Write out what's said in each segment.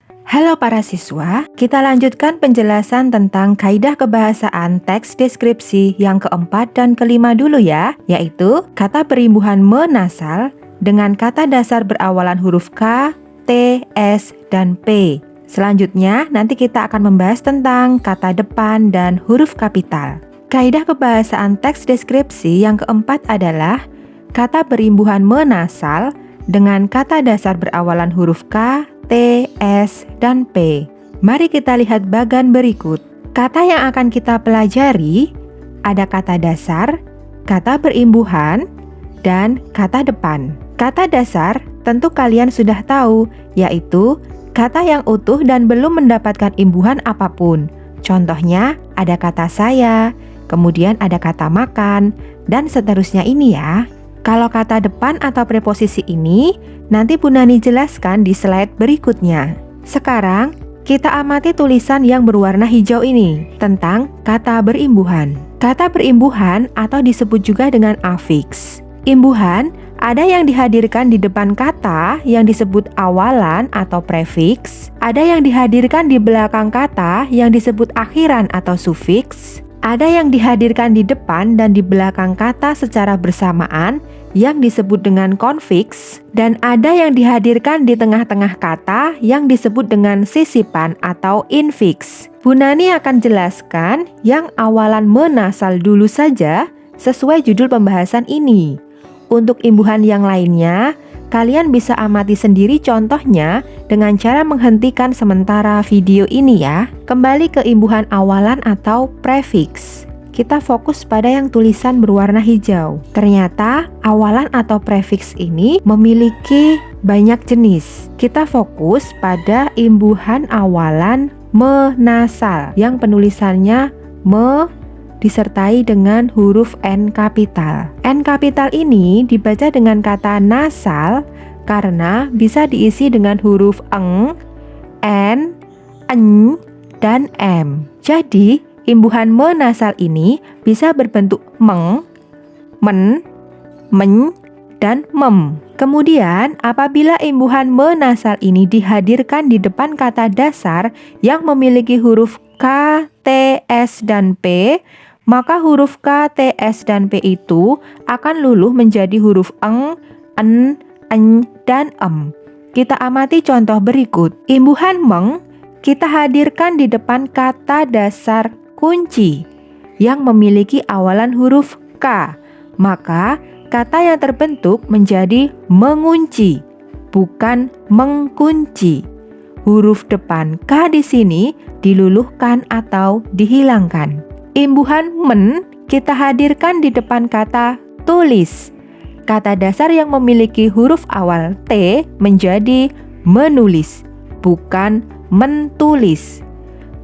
Halo para siswa, kita lanjutkan penjelasan tentang kaidah kebahasaan teks deskripsi yang keempat dan kelima dulu ya, yaitu kata perimbuhan menasal dengan kata dasar berawalan huruf K, T, S, dan P. Selanjutnya, nanti kita akan membahas tentang kata depan dan huruf kapital. Kaidah kebahasaan teks deskripsi yang keempat adalah kata perimbuhan menasal dengan kata dasar berawalan huruf K, T, S, dan P. Mari kita lihat bagan berikut. Kata yang akan kita pelajari ada kata dasar, kata berimbuhan, dan kata depan. Kata dasar tentu kalian sudah tahu, yaitu kata yang utuh dan belum mendapatkan imbuhan apapun. Contohnya ada kata saya, kemudian ada kata makan, dan seterusnya ini ya. Kalau kata depan atau preposisi ini, nanti Bu Nani jelaskan di slide berikutnya. Sekarang, kita amati tulisan yang berwarna hijau ini, tentang kata berimbuhan. Kata berimbuhan atau disebut juga dengan afiks. Imbuhan, ada yang dihadirkan di depan kata yang disebut awalan atau prefiks, ada yang dihadirkan di belakang kata yang disebut akhiran atau sufiks, ada yang dihadirkan di depan dan di belakang kata secara bersamaan yang disebut dengan konfiks, dan ada yang dihadirkan di tengah-tengah kata yang disebut dengan sisipan atau infiks. Bu Nani akan jelaskan yang awalan menasal dulu saja sesuai judul pembahasan ini. Untuk imbuhan yang lainnya, kalian bisa amati sendiri contohnya dengan cara menghentikan sementara video ini ya. Kembali ke imbuhan awalan atau prefiks. Kita fokus pada yang tulisan berwarna hijau. Ternyata awalan atau prefiks ini memiliki banyak jenis. Kita fokus pada imbuhan awalan menasal yang penulisannya me disertai dengan huruf N kapital. N kapital ini dibaca dengan kata nasal karena bisa diisi dengan huruf eng, n, eny, dan m. Jadi, imbuhan menasal ini bisa berbentuk meng, men, men, dan mem. Kemudian, apabila imbuhan menasal ini dihadirkan di depan kata dasar yang memiliki huruf K, T, S, dan P, maka huruf K, T, S, dan P itu akan luluh menjadi huruf eng, en, eny, dan em. Kita amati contoh berikut. Imbuhan meng kita hadirkan di depan kata dasar kunci yang memiliki awalan huruf K, maka kata yang terbentuk menjadi mengunci, bukan mengkunci. Huruf depan K di sini diluluhkan atau dihilangkan. Imbuhan men kita hadirkan di depan kata tulis. Kata dasar yang memiliki huruf awal T menjadi menulis, bukan mentulis.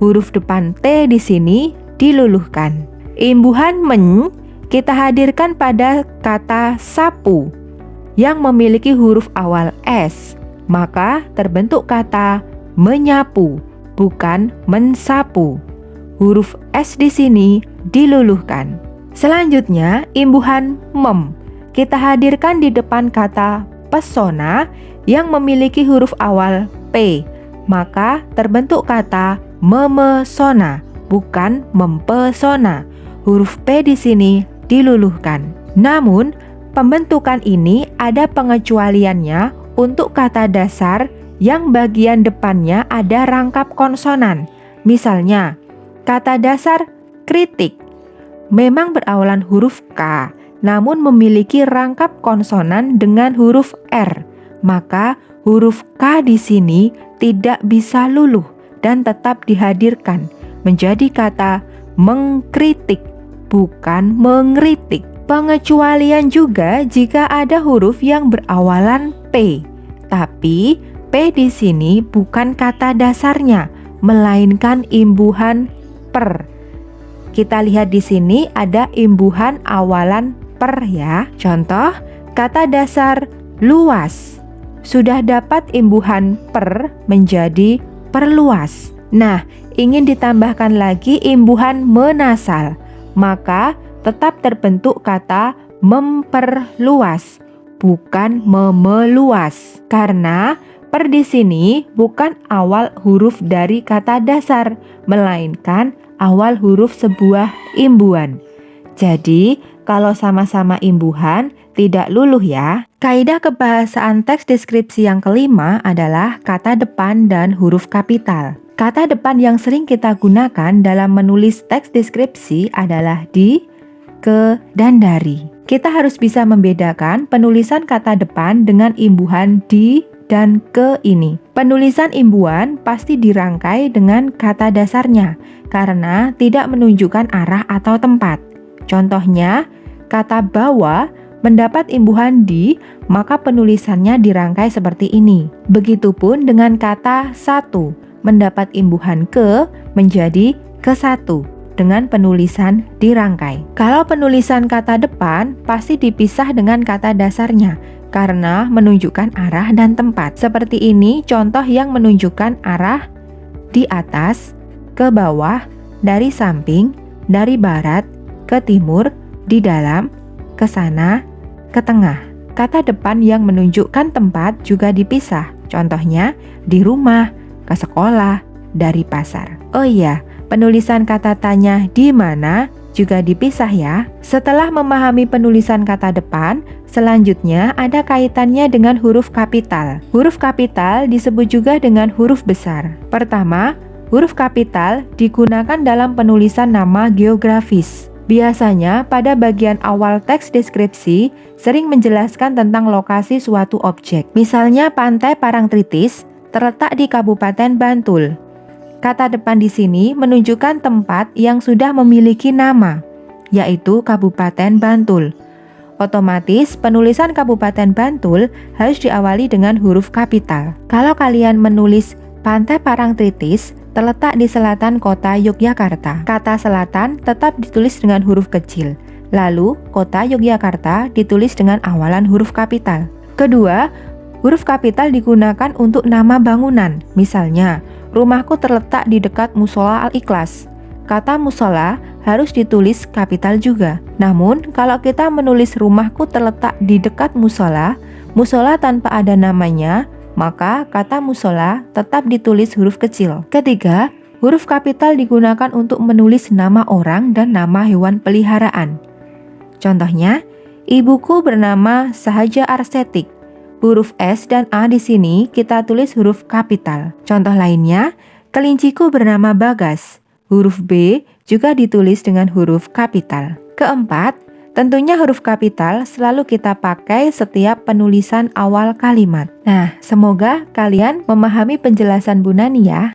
Huruf depan T di sini diluluhkan. Imbuhan men kita hadirkan pada kata sapu yang memiliki huruf awal S, maka terbentuk kata menyapu, bukan mensapu. Huruf S di sini diluluhkan. Selanjutnya, imbuhan mem kita hadirkan di depan kata pesona yang memiliki huruf awal P, maka terbentuk kata memesona, bukan mempesona. Huruf P di sini diluluhkan. Namun, pembentukan ini ada pengecualiannya untuk kata dasar yang bagian depannya ada rangkap konsonan. Misalnya, kata dasar kritik memang berawalan huruf K, namun memiliki rangkap konsonan dengan huruf R. Maka huruf K di sini tidak bisa luluh dan tetap dihadirkan menjadi kata mengkritik, bukan mengkritik. Pengecualian juga jika ada huruf yang berawalan P, tapi P di sini bukan kata dasarnya, melainkan imbuhan per. Kita lihat di sini ada imbuhan awalan per ya. Contoh, kata dasar luas sudah dapat imbuhan per menjadi perluas. Nah, ingin ditambahkan lagi imbuhan menasal, maka tetap terbentuk kata memperluas, bukan memeluas. Karena Per di sini bukan awal huruf dari kata dasar, melainkan awal huruf sebuah imbuhan. Jadi, kalau sama-sama imbuhan, tidak luluh ya. Kaidah kebahasaan teks deskripsi yang kelima adalah kata depan dan huruf kapital. Kata depan yang sering kita gunakan dalam menulis teks deskripsi adalah di, ke, dan dari. Kita harus bisa membedakan penulisan kata depan dengan imbuhan di dan ke ini. Penulisan imbuhan pasti dirangkai dengan kata dasarnya karena tidak menunjukkan arah atau tempat. Contohnya, kata bawa mendapat imbuhan di, maka penulisannya dirangkai seperti ini. Begitupun dengan kata satu mendapat imbuhan ke menjadi ke satu dengan penulisan dirangkai. Kalau penulisan kata depan pasti dipisah dengan kata dasarnya karena menunjukkan arah dan tempat. Seperti ini contoh yang menunjukkan arah: di atas, ke bawah, dari samping, dari barat, ke timur, di dalam, ke sana, ke tengah. Kata depan yang menunjukkan tempat juga dipisah. Contohnya di rumah, ke sekolah, dari pasar. Oh iya, penulisan kata tanya di mana juga dipisah ya. Setelah memahami penulisan kata depan, selanjutnya ada kaitannya dengan huruf kapital. Huruf kapital disebut juga dengan huruf besar. Pertama, huruf kapital digunakan dalam penulisan nama geografis. Biasanya pada bagian awal teks deskripsi sering menjelaskan tentang lokasi suatu objek. Misalnya Pantai Parangtritis terletak di Kabupaten Bantul. Kata depan di sini menunjukkan tempat yang sudah memiliki nama, yaitu Kabupaten Bantul. Otomatis penulisan Kabupaten Bantul harus diawali dengan huruf kapital. Kalau kalian menulis Pantai Parangtritis terletak di selatan kota Yogyakarta, kata selatan tetap ditulis dengan huruf kecil. Lalu kota Yogyakarta ditulis dengan awalan huruf kapital. Kedua, huruf kapital digunakan untuk nama bangunan. Misalnya, rumahku terletak di dekat Musola Al-Ikhlas. Kata musola harus ditulis kapital juga. Namun, kalau kita menulis rumahku terletak di dekat musola, musola tanpa ada namanya, maka kata musola tetap ditulis huruf kecil. Ketiga, huruf kapital digunakan untuk menulis nama orang dan nama hewan peliharaan. Contohnya, ibuku bernama Sahaja Arsetik. Huruf S dan A di sini kita tulis huruf kapital. Contoh lainnya, kelinciku bernama Bagas. Huruf B juga ditulis dengan huruf kapital. Keempat, tentunya huruf kapital selalu kita pakai setiap penulisan awal kalimat. Nah, semoga kalian memahami penjelasan Bu Nani ya.